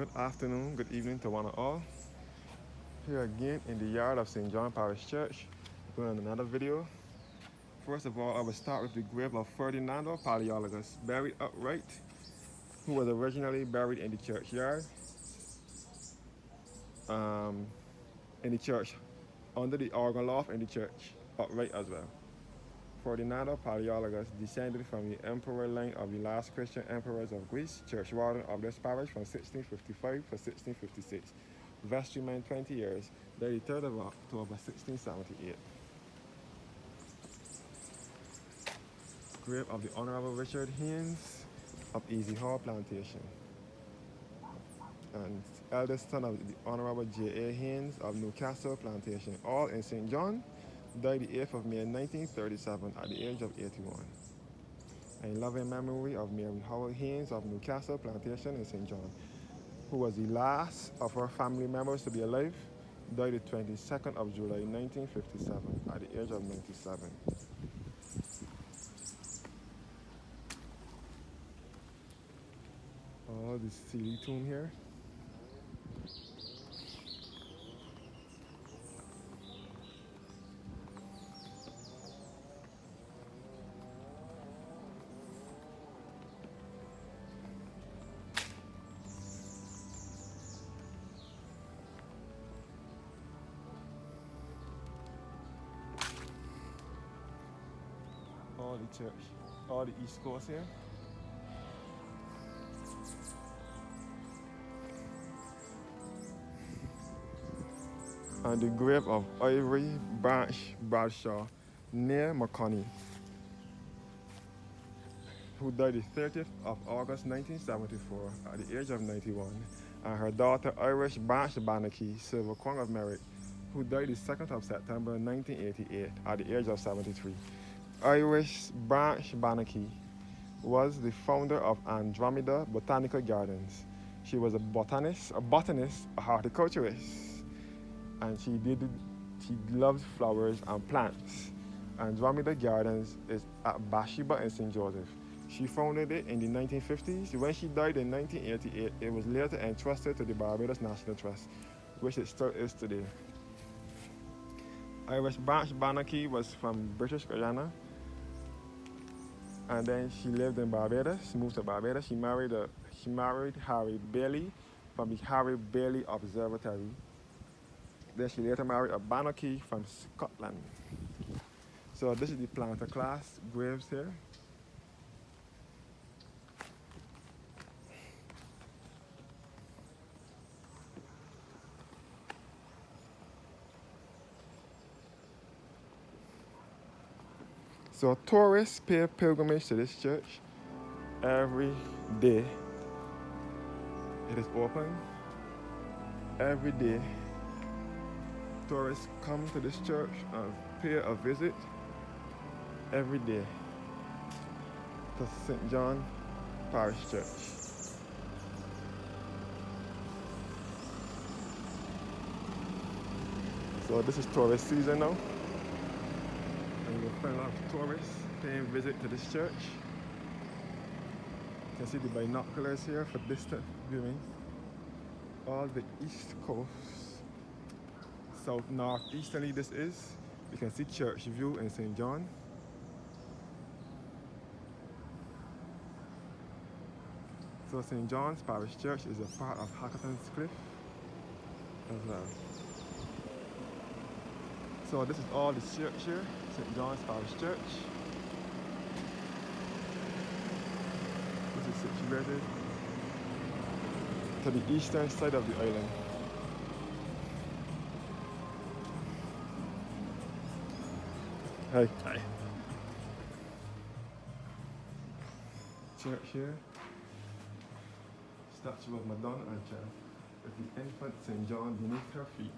Good afternoon, good evening to one and all. Here again in the yard of St. John Parish Church, doing another video. First of all, I will start with the grave of Ferdinando Paleologus, buried upright, who was originally buried in the churchyard, um, in the church, under the organ loft in the church, upright as well. Ferdinando Paleologus descended from the emperor line of the last Christian emperors of Greece, church warden of this parish from 1655 to 1656. Vestryman 20 years, the 3rd of October 1678. Grave of the Honorable Richard Haynes of Easy Hall Plantation, and eldest son of the Honorable J.A. Haynes of Newcastle Plantation, all in St. John, died the 8th of May 1937 at the age of 81. In loving memory of Mary Howard Haynes of Newcastle Plantation in St. John, who was the last of her family members to be alive, died the 22nd of July 1957 at the age of 97. All the silly tomb here. All the church, all the East Coast here. And the grave of Ivory Branch Bradshaw near Makoni, who died the 30th of August 1974 at the age of 91, and her daughter Irish Branch Banachie, Silver Crown of Merit, who died the 2nd of September 1988 at the age of 73. Irish Branch Banachie was the founder of Andromeda Botanical Gardens. She was a botanist, a horticulturist, and she loved flowers and plants. Andromeda Gardens is at Bathsheba in St. Joseph. She founded it in the 1950s. When she died in 1988, it was later entrusted to the Barbados National Trust, which it still is today. Irish Branch Banachie was from British Guyana, and then she lived in Barbados, moved to Barbados. She married Harry Bailey from the Harry Bailey Observatory. Then she later married a Banachie from Scotland. So this is the planter class graves here. So tourists pay pilgrimage to this church every day. It is open every day. Tourists come to this church and pay a visit every day to St. John Parish Church. So this is tourist season now, and you'll find a lot of tourists paying visit to this church. You can see the binoculars here for distant viewing. All the East Coast, south northeasterly this is. You can see church view in St. John. So St. John's Parish Church is a part of Hackerton's Cliff as well. So this is all the church here, St. John's Parish Church. This is situated to the eastern side of the island. Hi. Hi. Church here. Statue of Madonna and Child with the infant St. John beneath her feet.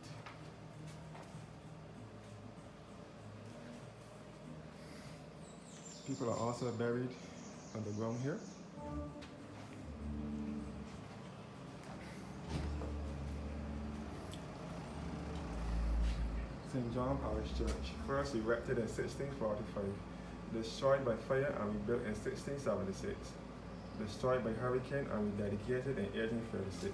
People are also buried underground here. St. John Parish Church, first erected in 1645, destroyed by fire and rebuilt in 1676, destroyed by hurricane and rededicated in 1836.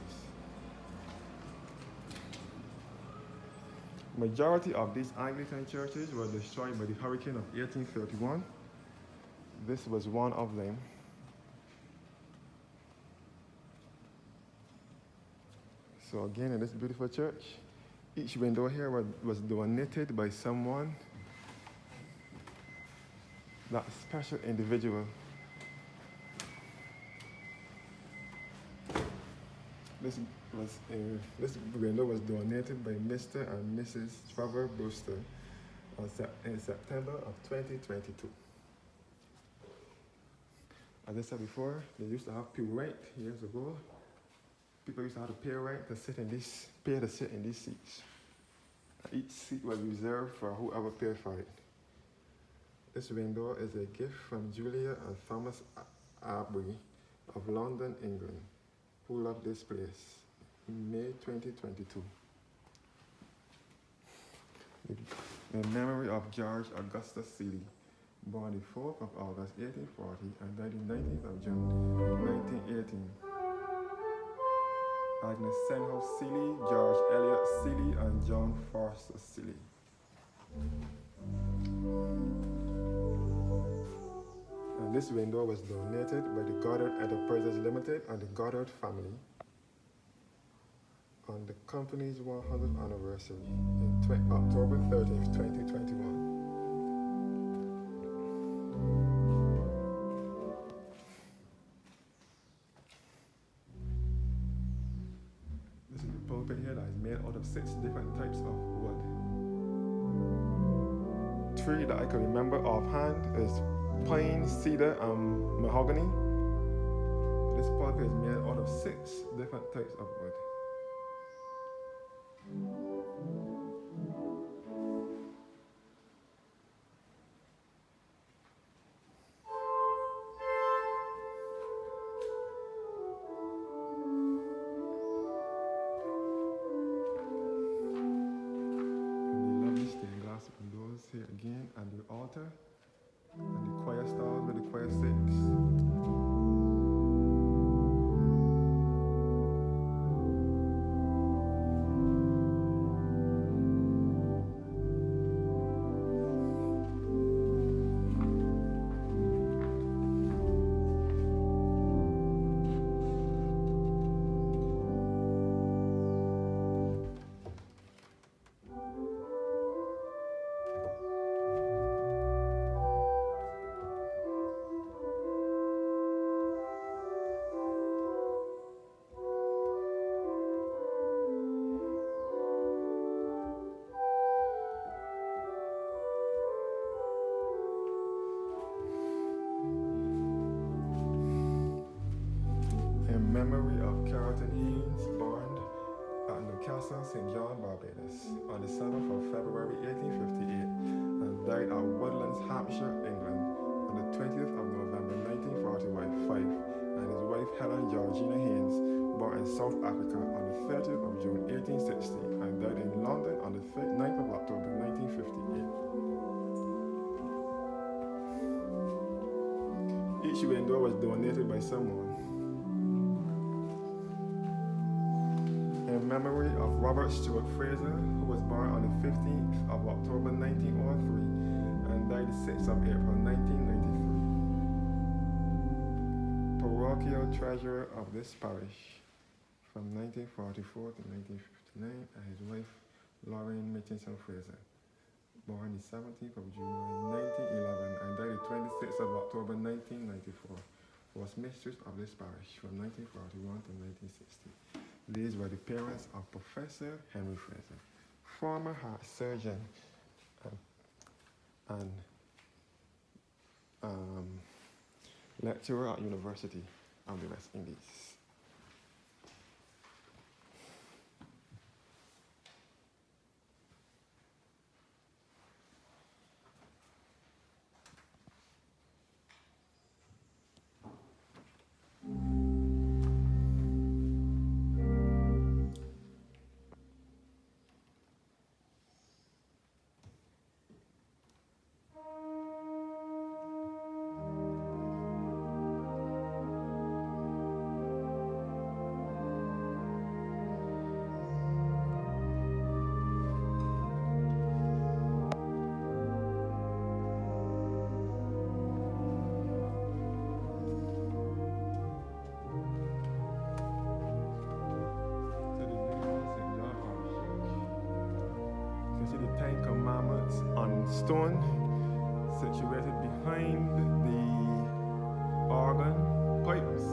Majority of these Anglican churches were destroyed by the hurricane of 1831. This was one of them. So again, in this beautiful church, each window here was donated by someone, that special individual. This window was donated by Mr. and Mrs. Trevor Brewster in September of 2022. As I said before, they used to have pew rent years ago. People used to have to pay rent to sit in these seats. Each seat was reserved for whoever paid for it. This window is a gift from Julia and Thomas Arbery of London, England, who loved this place in May 2022. In memory of George Augustus Seeley, born the 4th of August 1840 and died the 19th of June 1918. Agnes Senhouse Seeley, George Eliot Seeley, and John Forster Seeley. And this window was donated by the Goddard Enterprises Limited and the Goddard family on the company's 100th anniversary in October 30th, 2021. This is the pulpit here that is made out of 6 different types of wood. 3 that I can remember offhand is pine, cedar, and mahogany. This pulpit is made out of 6 different types of wood. And the lovely stained glass windows here again, and the altar, and the choir stalls where the choir sings. In memory of Carlton Haynes, born at Newcastle, St. John, Barbados, on the 7th of February 1858, and died at Woodlands, Hampshire, England, on the 20th of November 1945, and his wife Helen Georgina Haynes, born in South Africa on the 30th of June 1860, and died in London on the 9th of October 1958. Each window was donated by someone. In memory of Robert Stewart Fraser, who was born on the 15th of October 1903 and died the 6th of April 1993. Parochial treasurer of this parish from 1944 to 1959, and his wife Lauren Mitchinson Fraser, born the 17th of July 1911 and died the 26th of October 1994, was mistress of this parish from 1941 to 1960. These were the parents of Professor Henry Fraser, former heart surgeon and lecturer at University of the West Indies. stone situated behind the organ pipes.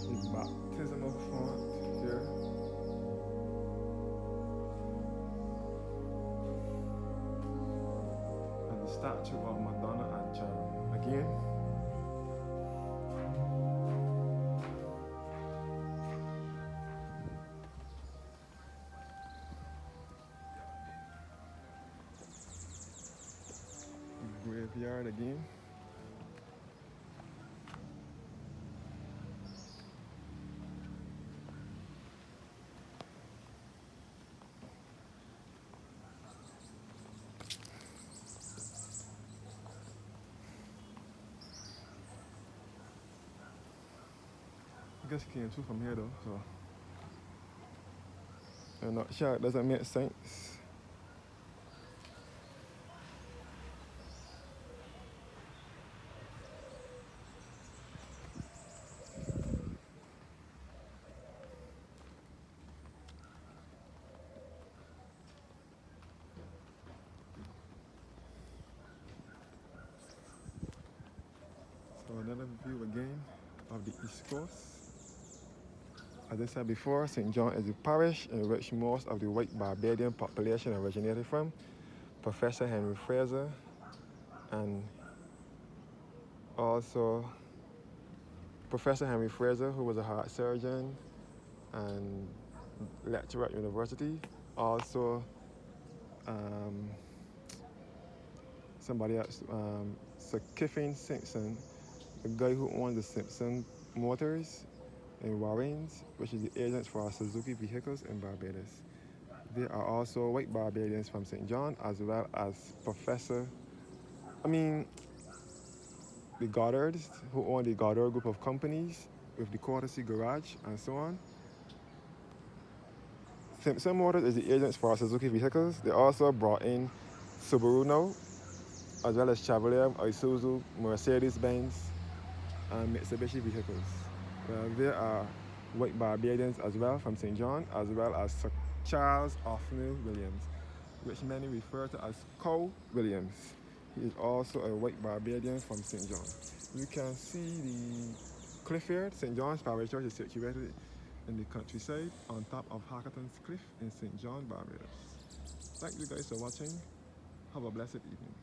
The baptismal font here. And the statue of Madonna and Child. Again, graveyard again. I guess it came through from here though, so I'm not sure, it doesn't make sense. So another view again of the East Coast. As I said before, St. John is the parish in which most of the white Barbadian population originated from. Professor Henry Fraser and also Professor Henry Fraser, who was a heart surgeon and lecturer at university. Also, somebody else, Sir Kiffin Simpson, the guy who owned the Simpson Motors in Warrens, which is the agents for Suzuki vehicles in Barbados. There are also white Barbadians from St. John, as well as the Goddards, who own the Goddard group of companies with the Courtesy Garage and so on. Simpson Motors is the agents for Suzuki vehicles. They also brought in Subaru now, as well as Chevrolet, Isuzu, Mercedes-Benz, and Mitsubishi vehicles. There are white Barbadians as well from St. John, as well as Sir Charles Othniel Williams, which many refer to as Cow Williams. He is also a white Barbadian from St. John. You can see the cliff here. St. John's Parish Church is situated in the countryside on top of Hackerton's Cliff in St. John, Barbados. Thank you guys for watching. Have a blessed evening.